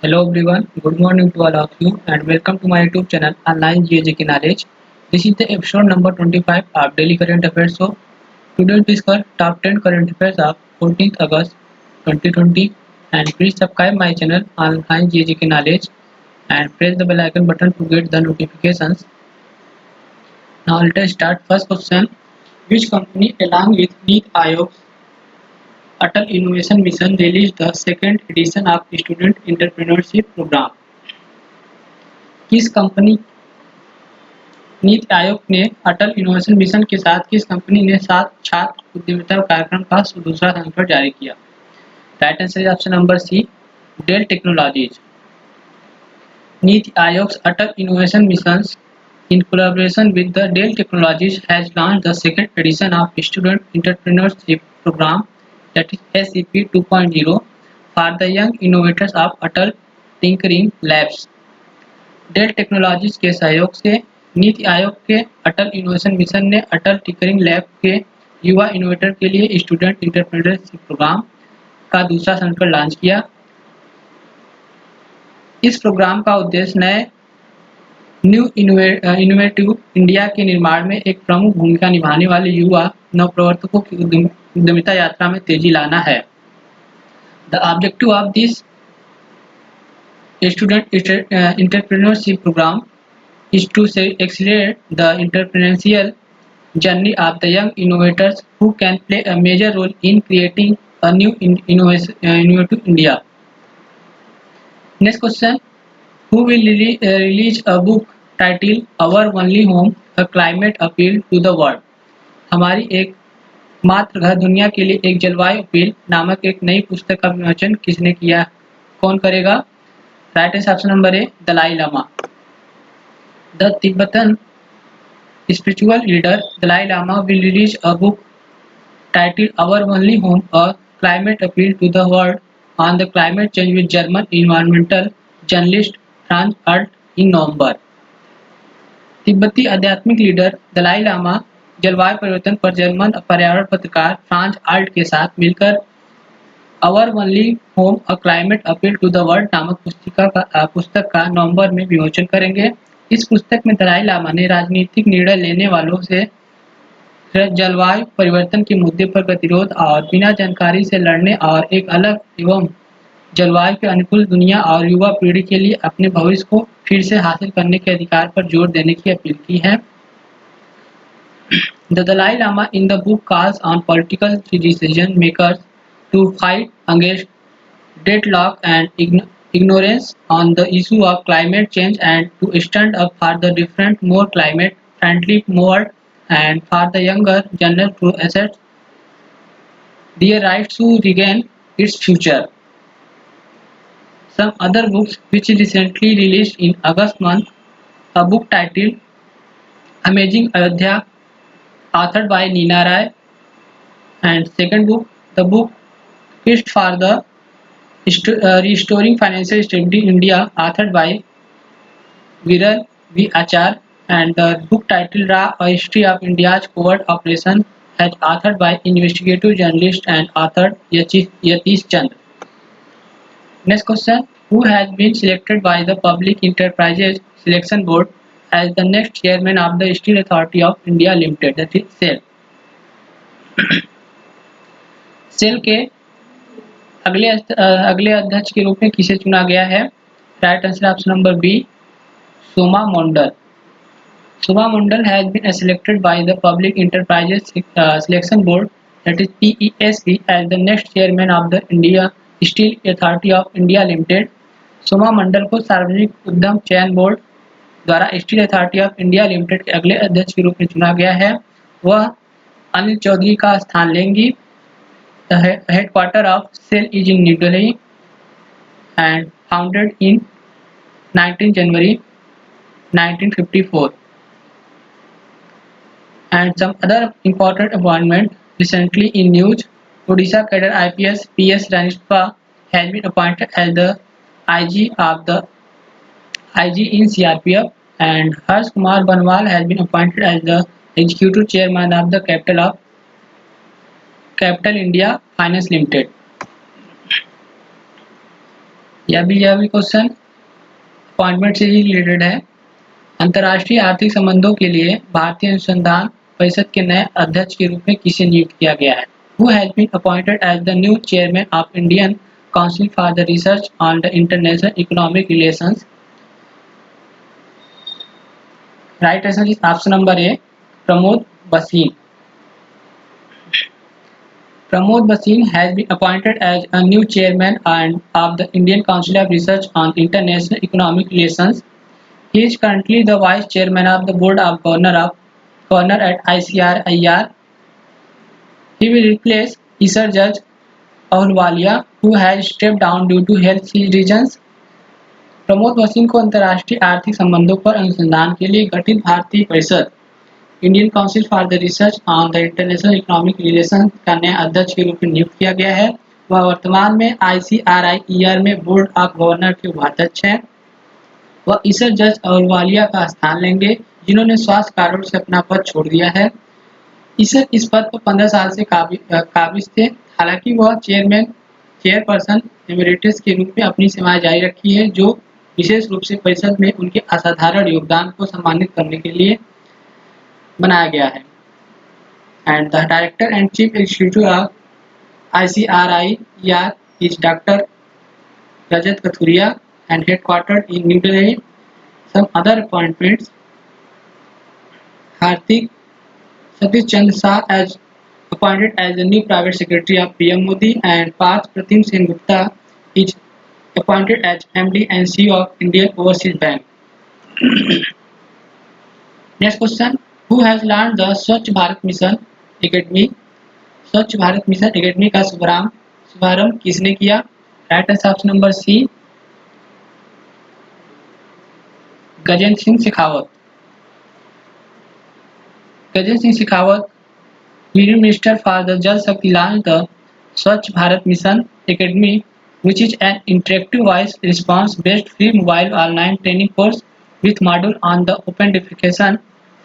Hello everyone, good morning to all of you and welcome to my YouTube channel Online GeoGK Knowledge. This is the episode number 25 of Daily Current Affairs Show. Today we discuss top 10 current affairs of 14th August 2020 and please subscribe my channel Online GeoGK Knowledge and press the bell icon button to get the notifications. Now let us start. First question, which company along with NITI Aayog's Atal Innovation Mission released the second edition of Student Entrepreneurship Program? किस company NITI Aayog ने अटल Innovation mission के साथ किस company ने सात छात्र उद्यमिता कार्यक्रम का दूसरा संस्करण जारी किया? Right answer is option number C, Dell Technologies. NITI Aayog Atal Innovation Mission in collaboration with the Dell Technologies has launched the second edition of Student Entrepreneurship Program, that is SEP 2.0, for the young innovators of Atal Tinkering Labs. Dell Technologies के सहयोग से नीति आयोग के अटल Innovation mission ने अटल tinkering lab के युवा innovator के लिए student entrepreneurship programme का दूसरा संस्करण लॉन्च किया. इस प्रोग्राम का उद्देश्य नए न्यू इनोवेटिव इंडिया के निर्माण में एक प्रमुख भूमिका निभाने वाले युवा नवप्रवर्तकों की उद्यमिता यात्रा में तेजी लाना है. The objective of this student entrepreneurship program is to accelerate the entrepreneurial journey of the young innovators who can play a major role in creating a new innovative India. Next question, who will release a book titled Our Only Home, a Climate Appeal to the World? हमारी एक मात्र घर दुनिया के लिए एक जलवायु appeal नामक एक नई पुस्तक का विमोचन किसने किया? कौन करेगा? Right answer option number A, Dalai Lama. The Tibetan spiritual leader Dalai Lama will release a book titled Our Only Home, a Climate Appeal to the World on the climate change with German environmental journalist Franz Alt in November. तिब्बती आध्यात्मिक leader Dalai Lama जलवायु परिवर्तन पर German पर्यावरण पत्रकार Franz alt के साथ मिलकर Our Only Home A Climate Appeal to the World नामक पुस्तक का नवंबर में विमोचन करेंगे. इस पुस्तक में दलाई लामा ने राजनीतिक निर्णय लेने वालों से जलवायु परिवर्तन के मुद्दे पर गतिरोध और बिना जानकारी से लड़ने और एक अलग एवं जलवायु के अनुकूल दुनिया और युवा पीढ़ी के लिए अपने भविष्य को फिर से हासिल करने के अधिकार पर जोर देने की अपील की है. The Dalai Lama in the book calls on political decision makers to fight against deadlock and ignorance on the issue of climate change and to stand up for the different, more climate-friendly world and for the younger generation to assert their rights to regain its future. Some other books which recently released in August month, a book titled Amazing Ayodhya, authored by Neena Rai, and second book, the book Quest for the Restoring Financial Stability in India, authored by Viral V. Achar, and the book titled Ra, A History of India's Covert Operation, has authored by investigative journalist and author Yatish Chandra. Next question, who has been selected by the Public Enterprises Selection Board as the next chairman of the Steel Authority of India Limited, that is SAIL? SAIL के अगले अध्यक्ष के रूप में किसे चुना गया है? Right answer option number B, Soma Mondal. Soma Mondal has been selected by the Public Enterprises Selection Board, that is PESB, as the next chairman of the India Steel Authority of India Limited. Soma Mondal को सार्वजनिक उद्यम चयन बोर्ड द्वारा Steel Authority of India Limited के अगले अध्यक्ष के रूप में चुना गया है. वह अनिल चौधरी का स्थान लेंगी. The headquarters of SAIL is in New Delhi and founded in 19 January 1954. And some other important appointment recently in news, Odisha cadre IPS PS Ranishpa has been appointed as the IG in CRPF, and Harsh Kumar Banwal has been appointed as the executive chairman of the Capital India Finance Limited. यह भी question appointment से ही related है। अंतर्राष्ट्रीय आर्थिक संबंधों के लिए भारतीय अनुसंधान परिषद के नए अध्यक्ष के रूप में किसे नियुक्त किया गया है? Who has been appointed as the new chairman of Indian Council for the Research on the International Economic Relations? Right answer is option number A, Pramod Bhasin. Pramod Bhasin has been appointed as a new chairman of the Indian Council of Research on International Economic Relations. He is currently the vice chairman of the board of governor at ICRIR. He will replace Isar Judge Ahluwalia, who has stepped down due to health reasons. Pramod Bhasin को अंतर्राष्ट्रीय आर्थिक संबंधों पर अनुसंधान के लिए गठित भारतीय परिषद Indian council for the research on the international economic relation का नया अध्यक्ष के रूप में नियुक्त किया गया है। वह वर्तमान में ICRIR में बोर्ड ऑफ गवर्नर के उपाध्यक्ष हैं। वह ईसर जज अहलुवालिया का स्थान लेंगे, जिन्होंने स्वास्थ्य कारणों से अपना पद छोड़ दिया है। ईसर इस पद पर 15 साल से काबिज थे। हालांकि वह चेयरपर्सन एमेरिटस के रूप में अपनी सेवाएं जारी रखी है, जो विशेष रूप से परिषद में उनके असाधारण योगदान को सम्मानित करने के लिए बनाया गया है। And the director and chief executive of ICRIR is doctor Rajat Kathuria and headquartered in New Delhi. Some other appointments: Hardik Satish Chandra Shah as appointed as the new private secretary of PM Modi, and Parth Pratim Sen Gupta is appointed as MD and CEO of Indian Overseas Bank. Next question: Who has launched the Swachh Bharat Mission Academy? स्वच्छ Bharat mission academy का शुभारंभ किसने किया? Right answer option number C, Gajendra Singh Shekhawat. Gajendra Singh Shekhawat, Union Minister for the Jal Shakti, launched the Swachh Bharat Mission Academy, which is an interactive voice response based free mobile online training course with module on the Open Defecation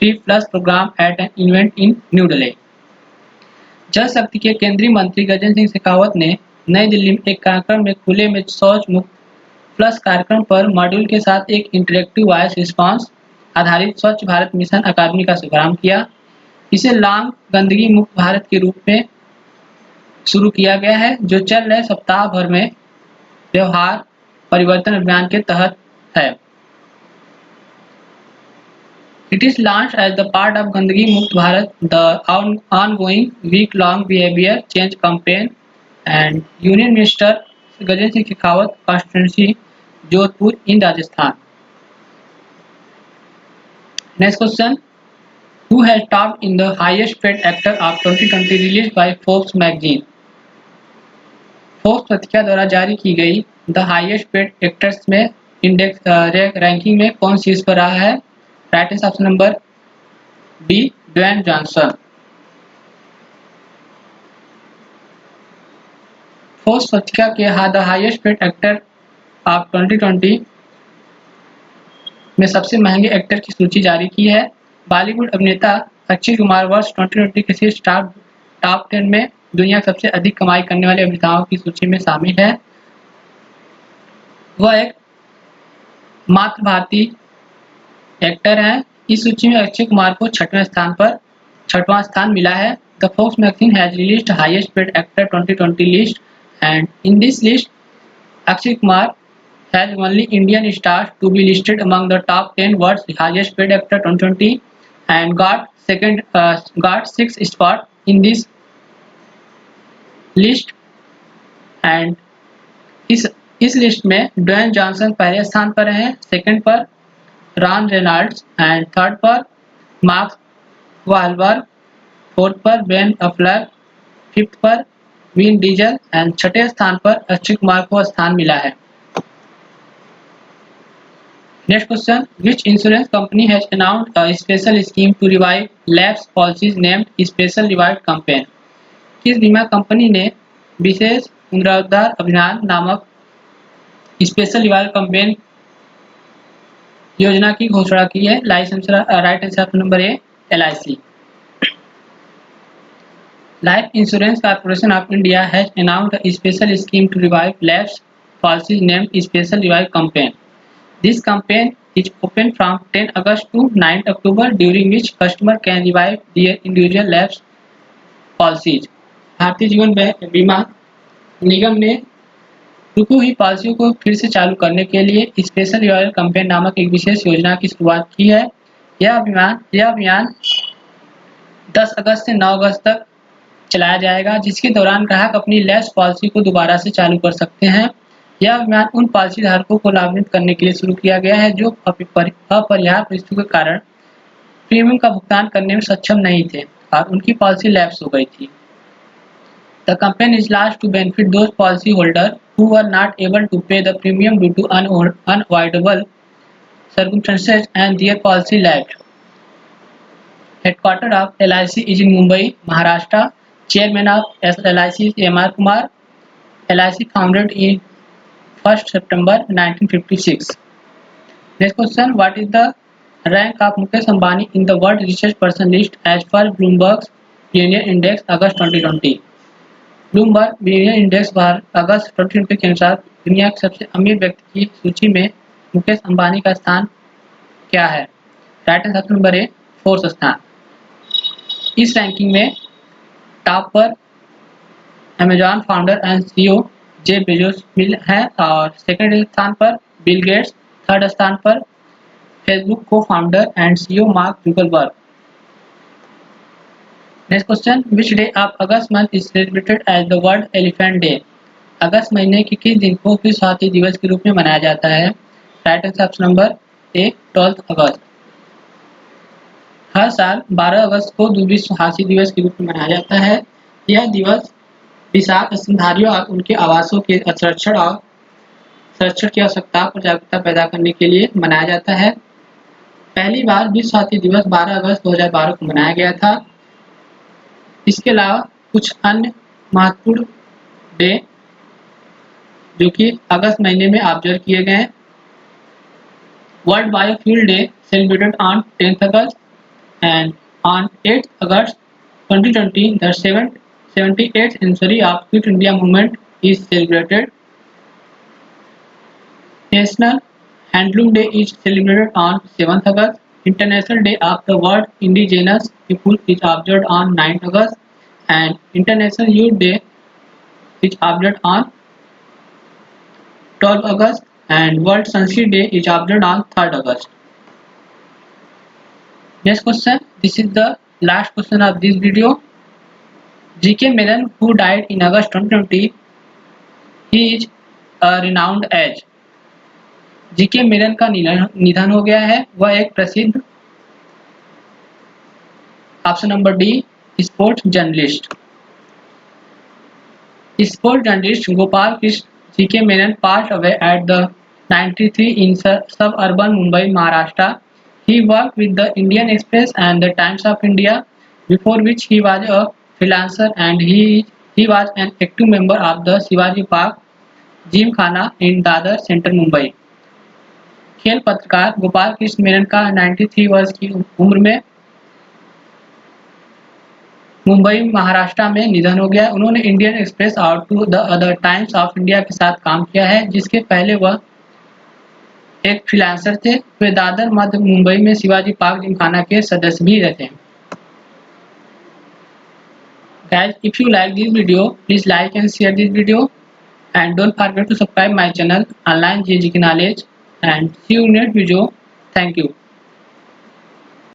Free Plus program at an event in New Delhi. जल शक्ति के केंद्रीय मंत्री गजेंद्र सिंह शेखावत ने नई दिल्ली में एक कार्यक्रम में खुले में शौच मुक्त प्लस कार्यक्रम पर मॉड्यूल के साथ एक इंटरेक्टिव वॉइस रिस्पांस आधारित स्वच्छ भारत मिशन अकादमी का शुभारंभ किया। इसे लॉन्ग गंदगी मुक्त भारत के रूप में शुरू किया गया है, जो चल रहे सप्ताह भर में व्यवहार परिवर्तन अभियान के तहत है। It is launched as the part of Gandagi Mukt Bharat, the ongoing week-long behavior change campaign, and Union Minister Gajendra Singh Shekhawat constituency, Jodhpur in Rajasthan. Next question: Who has topped in the highest paid actor of 2020 released by Forbes magazine? Forbes पत्रिका द्वारा जारी की गई the highest paid actors में index ranking में कौन शीर्ष पर रहा है? Right answer option number B, Dwayne Johnson. Forbes पत्रिका के the highest paid actor of 2020 में सबसे महंगे एक्टर की सूची जारी की है। बॉलीवुड अभिनेता अक्षय कुमार वर्ष 2020 के शीर्ष टॉप 10 में दुनिया के सबसे अधिक कमाई करने वाले अभिनेताओं की सूची में शामिल है। वह एक मात्र भारतीय एक्टर हैं। इस सूची में अक्षय कुमार को छठवां स्थान मिला है। The Forbes magazine has released highest paid actor 2020 list, and in this list Akshay Kumar has only Indian star to be listed among the top 10 world's highest paid actor 2020 and got 6 spot in this list. And इस list में Dwayne Johnson पहले स्थान पर हैं, second पर Ryan Reynolds and third पर Mark Wahlberg, fourth पर Ben Affleck, fifth पर विन डीजल एंड छठे स्थान पर अक्षय कुमार को स्थान मिला है। Next question: which insurance company has announced a special scheme to revive lapse policies named special revive campaign? किस बीमा कंपनी ने विशेष पुनरुद्धार अभियान नामक स्पेशल रिवाइव कैंपेन योजना की घोषणा की है? Right answer number A, LIC. Life Insurance Corporation of India has announced a special scheme to revive lapsed policy named Special Revive Campaign. This campaign is open from 10 August to 9 October, during which customer can revive their individual lapsed policies. Bharatiya Jeevan बीमा निगम ने रुकी हुई पॉलिसियों को फिर से चालू करने के लिए स्पेशल रिवाइवल कैंपेन नामक एक विशेष योजना की शुरुआत की है। यह अभियान 10 अगस्त से 9 अगस्त तक चलाया जाएगा, जिसके दौरान ग्राहक अपनी लैप्स पॉलिसी को दोबारा से चालू कर सकते हैं। यह अभियान उन पॉलिसी धारकों को लाभान्वित करने के लिए शुरू किया गया है जो अपरिहार्य परिस्थितियों के कारण प्रीमियम का भुगतान करने में सक्षम नहीं थे और उनकी पॉलिसी लैप्स हो गई थी। The campaign is launched to benefit those policyholders who were not able to pay the premium due to unavoidable circumstances and their policy lapsed. Headquarters of LIC is in Mumbai, Maharashtra. Chairman of LIC is M.R. Kumar. LIC founded in 1st September 1956. Next question: what is the rank of Mukesh Ambani in the World Richest Person list as per Bloomberg Billionaire Index August 2020? Bloomberg Billionaire Index अगस्त 2020 के अनुसार दुनिया के सबसे अमीर व्यक्ति की सूची में मुकेश अंबानी का स्थान क्या है? Right answer number A, 4th स्थान। इस रैंकिंग में टॉप पर Amazon founder and CEO Jeff Bezos है और सेकंड स्थान पर बिल गेट्स, थर्ड स्थान पर फेसबुक को founder and CEO Mark Zuckerberg. Next question: which day of August month is celebrated as the World Elephant Day? अगस्त महीने के किस दिन को विश्व हाथी दिवस के रूप में मनाया जाता है? राइट आंसर ऑप्शन नंबर ए, 12 अगस्त। हर साल 12 अगस्त को विश्व हाथी दिवस के रूप में मनाया जाता है। यह दिवस विशाल स्तनधारियों और उनके आवासों के संरक्षण की आवश्यकता पर जागरूकता पैदा करने के लिए मनाया जाता है। पहली बार विश्व हाथी दिवस 12 अगस्त 2012 को मनाया गया था। इसके अलावा कुछ अन्य महत्वपूर्ण डे जो कि अगस्त महीने में ऑब्जर्व किए गए: world biofuel day celebrated on 10th August and on 8th August 2020 the 78th anniversary of quit India movement is celebrated. National handloom day is celebrated on 7th August. International Day of the World Indigenous People is observed on 9th August, and International Youth Day is observed on 12th August, and World Sanskrit Day is observed on 3rd August. Next question: this is the last question of this video. G.K. Menon, who died in August 2020, he is a renowned as. GK Menon का निधन हो गया है। वह एक प्रसिद्ध, option number D, sports journalist. Sports journalist Gopal Krishna GK Menon passed away at the 93 in suburban Mumbai, Maharashtra. He worked with the Indian Express and the Times of India, before which he was a freelancer, and he was an active member of the Shivaji Park Gymkhana in Dadar Center, Mumbai. खेल पत्रकार गोपाल कृष्ण मेनन का 93 वर्ष की उम्र में मुंबई, महाराष्ट्र में निधन हो गया। उन्होंने इंडियन एक्सप्रेस और to the other Times of India के साथ काम किया है, जिसके पहले वह एक फ्रीलांसर थे। वे दादर मध्य मुंबई में शिवाजी पार्क जिमखाना के सदस्य भी रहते हैं। Guys, if you like this video, please like and share this video, and don't forget to subscribe my channel Online GK Knowledge, and see you in next video. Thank you.